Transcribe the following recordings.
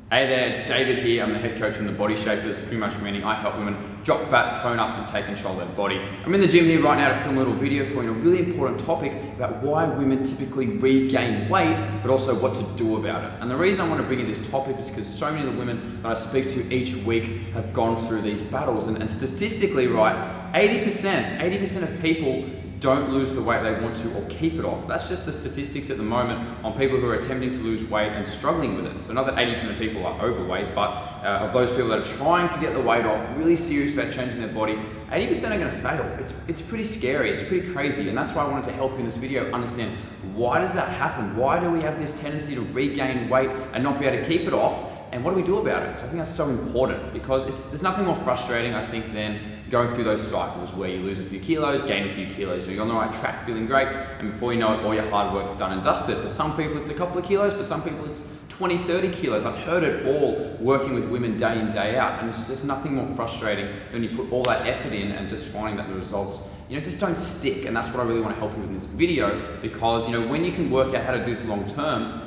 Hey there, it's David here. I'm the head coach from The Body Shapers, pretty much meaning I help women drop fat, tone up, and take control of their body. I'm in the gym here right now to film a little video for you on a really important topic about why women typically regain weight, but also what to do about it. And the reason I want to bring you this topic is because so many of the women that I speak to each week have gone through these battles. And statistically, right, 80% of people don't lose the weight they want to or keep it off. That's just the statistics at the moment on people who are attempting to lose weight and struggling with it. So not that 80% of people are overweight, but of those people that are trying to get the weight off, really serious about changing their body, 80% are going to fail. It's pretty scary, it's pretty crazy, and that's why I wanted to help you in this video understand why does that happen? Why do we have this tendency to regain weight and not be able to keep it off? And what do we do about it? I think that's so important because there's nothing more frustrating, I think, than going through those cycles where you lose a few kilos, gain a few kilos, you're on the right track, feeling great, and before you know it, all your hard work's done and dusted. For some people, it's a couple of kilos. For some people, it's 20, 30 kilos. I've heard it all working with women day in, day out, and it's just nothing more frustrating than you put all that effort in and just finding that the results, just don't stick. And that's what I really want to help you with in this video, because, when you can work out how to do this long term,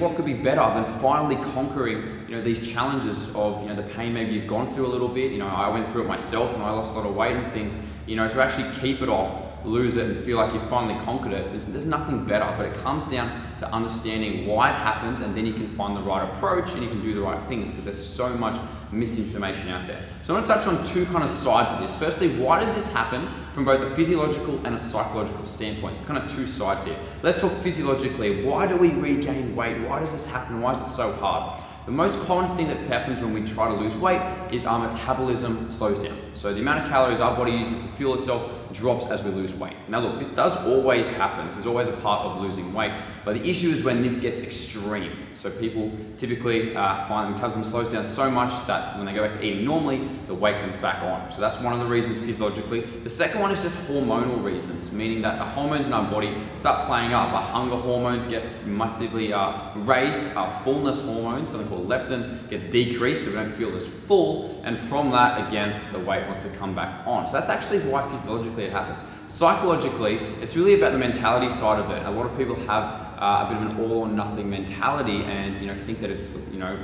what could be better than finally conquering, these challenges of, the pain maybe you've gone through a little bit. I went through it myself and I lost a lot of weight and things, to actually keep it off, lose it, and feel like you finally conquered it. There's nothing better, but it comes down to understanding why it happens, and then you can find the right approach and you can do the right things, because there's so much misinformation out there. So I want to touch on two kind of sides of this. Firstly, why does this happen from both a physiological and a psychological standpoint? So kind of two sides here. Let's talk physiologically. Why do we regain weight? Why does this happen? Why is it so hard? The most common thing that happens when we try to lose weight is our metabolism slows down. So the amount of calories our body uses to fuel itself drops as we lose weight. Now look, this does always happen. This is always a part of losing weight, but the issue is when this gets extreme. So people typically find the metabolism slows down so much that when they go back to eating normally, the weight comes back on. So that's one of the reasons physiologically. The second one is just hormonal reasons, meaning that the hormones in our body start playing up. Our hunger hormones get massively raised. Our fullness hormones, something called leptin, gets decreased, so we don't feel as full. And from that, again, the weight wants to come back on. So that's actually why physiologically it happens. Psychologically, it's really about the mentality side of it. A lot of people have a bit of an all or nothing mentality and think that it's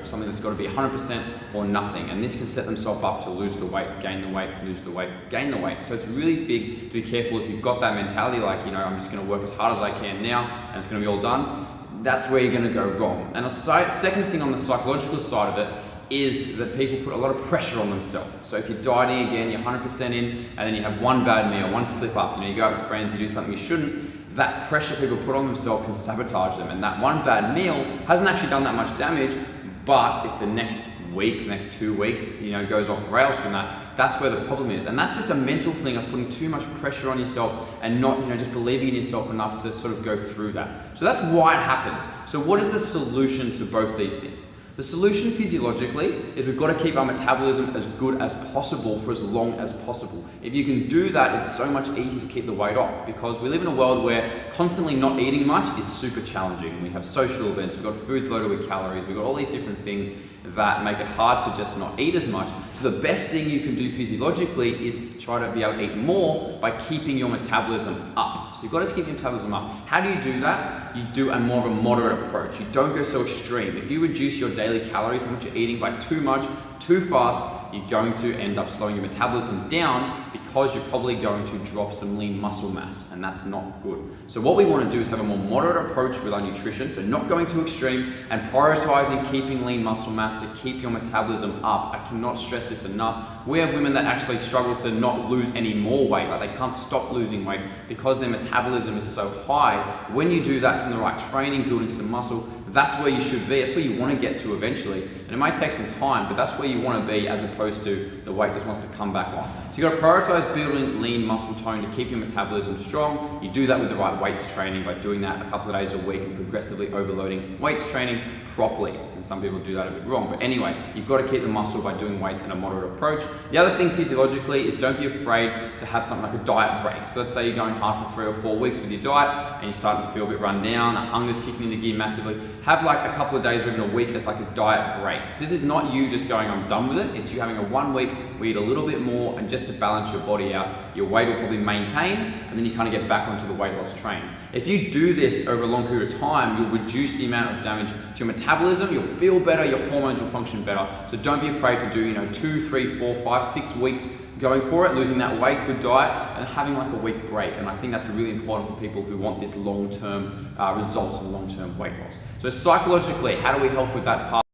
something that's got to be 100% or nothing, and this can set themselves up to lose the weight, gain the weight, lose the weight, gain the weight. So it's really big to be careful if you've got that mentality like I'm just going to work as hard as I can now and it's going to be all done. That's where you're going to go wrong. And a second thing on the psychological side of it is that people put a lot of pressure on themselves. So if you're dieting again, you're 100% in, and then you have one bad meal, one slip up, you go out with friends, you do something you shouldn't, that pressure people put on themselves can sabotage them. And that one bad meal hasn't actually done that much damage, but if the next week, next 2 weeks, goes off rails from that, that's where the problem is. And that's just a mental thing of putting too much pressure on yourself and not, just believing in yourself enough to sort of go through that. So that's why it happens. So what is the solution to both these things? The solution physiologically is we've got to keep our metabolism as good as possible for as long as possible. If you can do that, it's so much easier to keep the weight off, because we live in a world where constantly not eating much is super challenging. We have social events, we've got foods loaded with calories, we've got all these different things that make it hard to just not eat as much. So the best thing you can do physiologically is try to be able to eat more by keeping your metabolism up. So you've got to keep your metabolism up. How do you do that? You do a more of a moderate approach. You don't go so extreme. If you reduce your daily calories, how much you're eating, by too much, too fast, you're going to end up slowing your metabolism down, because you're probably going to drop some lean muscle mass, and that's not good. So what we want to do is have a more moderate approach with our nutrition, so not going too extreme, and prioritizing keeping lean muscle mass to keep your metabolism up. I cannot stress this enough. We have women that actually struggle to not lose any more weight, like they can't stop losing weight because their metabolism is so high. When you do that from the right training, building some muscle, that's where you should be. That's where you want to get to eventually. And it might take some time, but that's where you want to be, as opposed to the weight just wants to come back on. So you've got to prioritize building lean muscle tone to keep your metabolism strong. You do that with the right weights training, by doing that a couple of days a week and progressively overloading weights training properly. And some people do that a bit wrong. But anyway, you've got to keep the muscle by doing weights in a moderate approach. The other thing physiologically is don't be afraid to have something like a diet break. So let's say you're going hard for 3 or 4 weeks with your diet and you're starting to feel a bit run down, the hunger's kicking into gear massively. have like a couple of days or even a week as like a diet break. So this is not you just going, I'm done with it. It's you having a 1 week where you eat a little bit more and just to balance your body out. Your weight will probably maintain and then you kind of get back onto the weight loss train. If you do this over a long period of time, you'll reduce the amount of damage to your metabolism, you'll feel better, your hormones will function better. So don't be afraid to do, 2, 3, 4, 5, 6 weeks going for it, losing that weight, good diet, and having like a week break. And I think that's really important for people who want this long-term results and long-term weight loss. So psychologically, how do we help with that part?